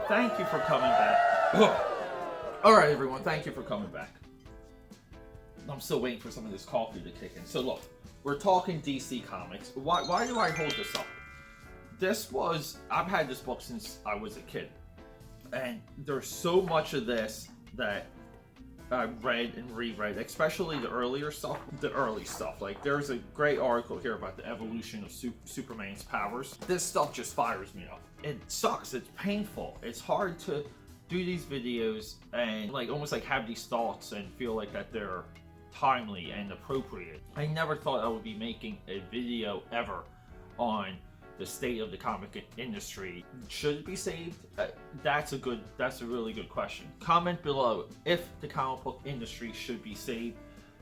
thank you for coming back. Alright, everyone, thank you for coming back. I'm still waiting for some of this coffee to kick in. So look, we're talking DC Comics. Why do I hold this up? I've had this book since I was a kid. And there's so much of this that I've read and reread, especially the earlier stuff, the early stuff. Like, there's a great article here about the evolution of Superman's powers. This stuff just fires me up. It sucks, it's painful, it's hard to do these videos and like almost like have these thoughts and feel like that they're timely and appropriate. I never thought I would be making a video ever on the state of the comic industry. Should it be saved? That's a really good question. Comment below if the comic book industry should be saved,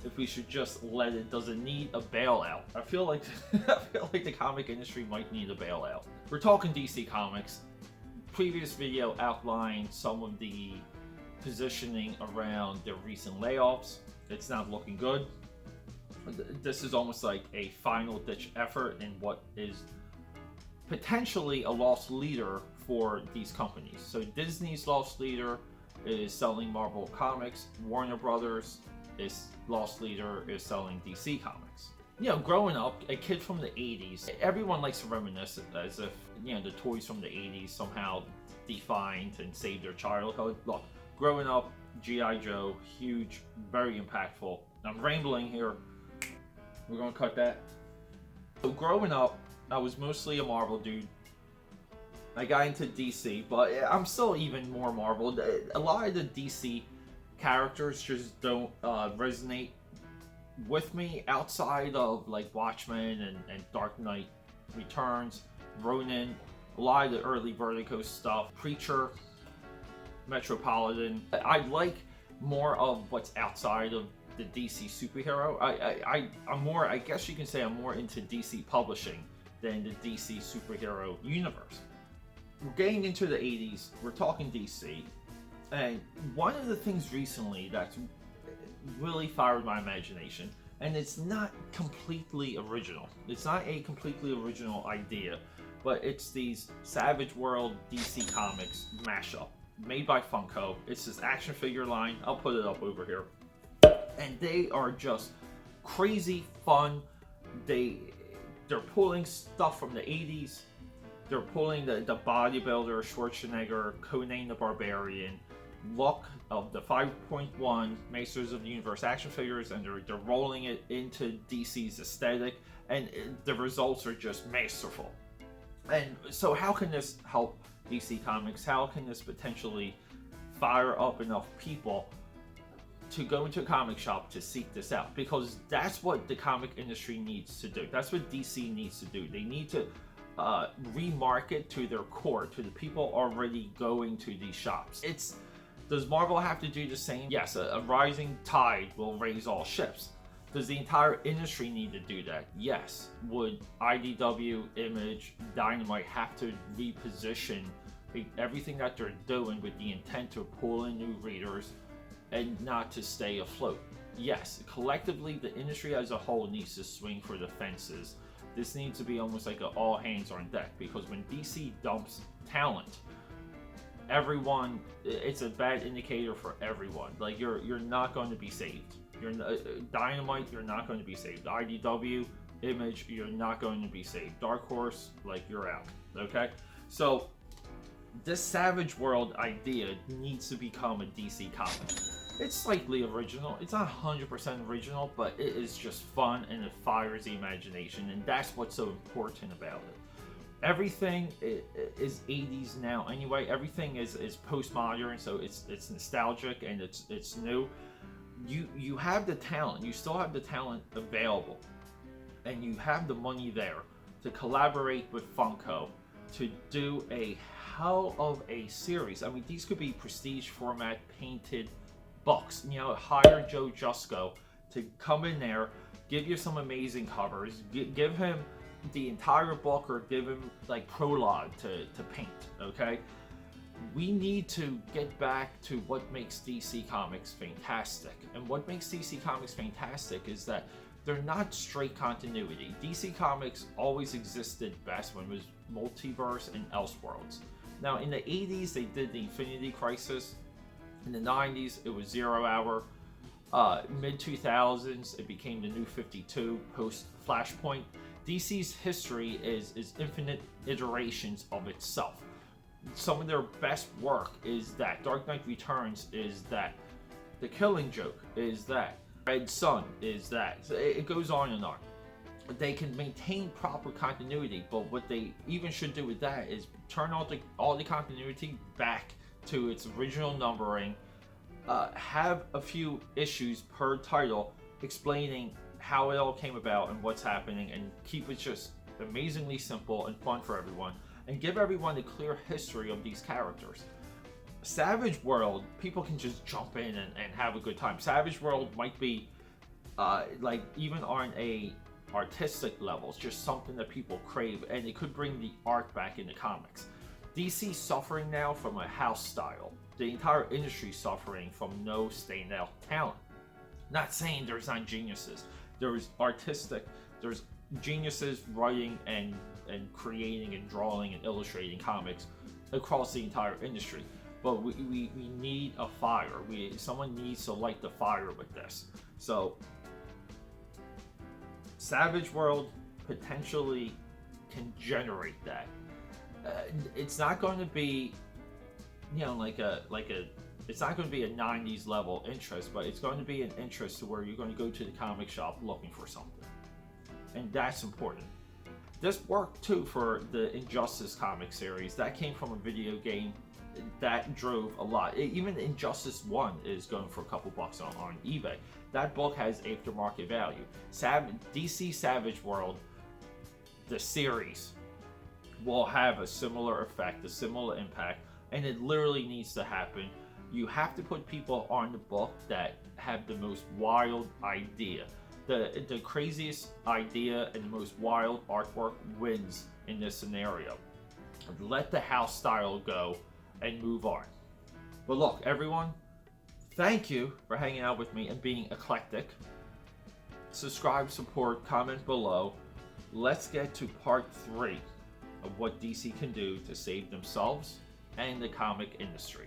if we should just let it, does it need a bailout? I feel like the comic industry might need a bailout. We're talking DC Comics. Previous video outlined some of the positioning around their recent layoffs. It's not looking good. This is almost like a final ditch effort in what is potentially a lost leader for these companies. So Disney's lost leader is selling Marvel Comics. Warner Brothers' lost leader is selling DC Comics. You know, growing up, a kid from the 80s, everyone likes to reminisce as if, you know, the toys from the 80s somehow defined and saved their childhood. Look, growing up, G.I. Joe, huge, very impactful. I'm rambling here. We're gonna cut that. So growing up, I was mostly a Marvel dude. I got into DC, but I'm still even more Marvel. A lot of the DC characters just don't resonate with me outside of like Watchmen and Dark Knight Returns, Ronin, a lot of the early Vertigo stuff, Preacher, Metropolitan. I like more of what's outside of the DC superhero. I'm more, I guess you can say I'm more into DC publishing than the DC superhero universe. We're getting into the 80s, we're talking DC, and one of the things recently that's really fired my imagination, and it's not completely original. It's not a completely original idea, but it's these Savage World DC Comics mashup made by Funko. It's this action figure line. I'll put it up over here. And they are just crazy fun. They're pulling stuff from the 80s. They're pulling the bodybuilder, Schwarzenegger, Conan the Barbarian look of the 5.1 Masters of the Universe action figures, and they're rolling it into DC's aesthetic, and the results are just masterful. And so how can this help DC Comics? How can this potentially fire up enough people to go into a comic shop to seek this out? Because that's what the comic industry needs to do. That's what DC needs to do. They need to remarket to their core, to the people already going to these shops. Does Marvel have to do the same? Yes, a rising tide will raise all ships. Does the entire industry need to do that? Yes. Would IDW, Image, Dynamite have to reposition everything that they're doing with the intent to pull in new readers and not to stay afloat? Yes. Collectively, the industry as a whole needs to swing for the fences. This needs to be almost like an all hands on deck, because when DC dumps talent, everyone, it's a bad indicator for everyone. Like, you're not going to be saved. Dynamite, you're not going to be saved. IDW, Image, you're not going to be saved. Dark Horse, like, you're out. Okay? So this Savage World idea needs to become a DC comic. It's slightly original. It's not 100% original, but it is just fun and it fires the imagination, and that's what's so important about it. Everything is 80s now anyway. Everything is postmodern, so it's nostalgic and it's new. You have the talent. You still have the talent available, and you have the money there to collaborate with Funko to do a hell of a series. I mean, these could be prestige format painted books. You know, hire Joe Jusko to come in there, give you some amazing covers, give him the entire book, or give him like prologue to paint. Okay, we need to get back to what makes DC Comics fantastic. And what makes DC Comics fantastic is that they're not straight continuity. DC Comics always existed best when it was multiverse and Elseworlds. Now, in the 80s, they did the Infinity Crisis. In the 90s, it was Zero Hour. Mid 2000s, it became the New 52 post Flashpoint. DC's history is infinite iterations of itself. Some of their best work is that Dark Knight Returns, is that The Killing Joke, is that Red Sun, is that. So it goes on and on. They can maintain proper continuity, but what they even should do with that is turn all the continuity back to its original numbering. Have a few issues per title explaining how it all came about and what's happening, and keep it just amazingly simple and fun for everyone, and give everyone a clear history of these characters. Savage World, people can just jump in and have a good time. Savage World might be like even on a artistic level, it's just something that people crave, and it could bring the art back into comics. DC suffering now from a house style. The entire industry suffering from no standout talent. Not saying there's not geniuses. There's there's geniuses writing and creating and drawing and illustrating comics across the entire industry. But we need a fire. Someone needs to light the fire with this. So Savage World potentially can generate that. It's not going to be, you know, it's not going to be a 90s level interest, but it's going to be an interest to where you're going to go to the comic shop looking for something. And that's important. This worked too for the Injustice comic series. That came from a video game. That drove a lot. Even Injustice 1 is going for a couple bucks on eBay. That book has aftermarket value. DC Savage World, the series, will have a similar effect, a similar impact, and it literally needs to happen. You have to put people on the book that have the most wild idea. The craziest idea and the most wild artwork wins in this scenario. Let the house style go and move on. But look, everyone, thank you for hanging out with me and being eclectic. Subscribe, support, comment below. Let's get to part 3 of what DC can do to save themselves and the comic industry.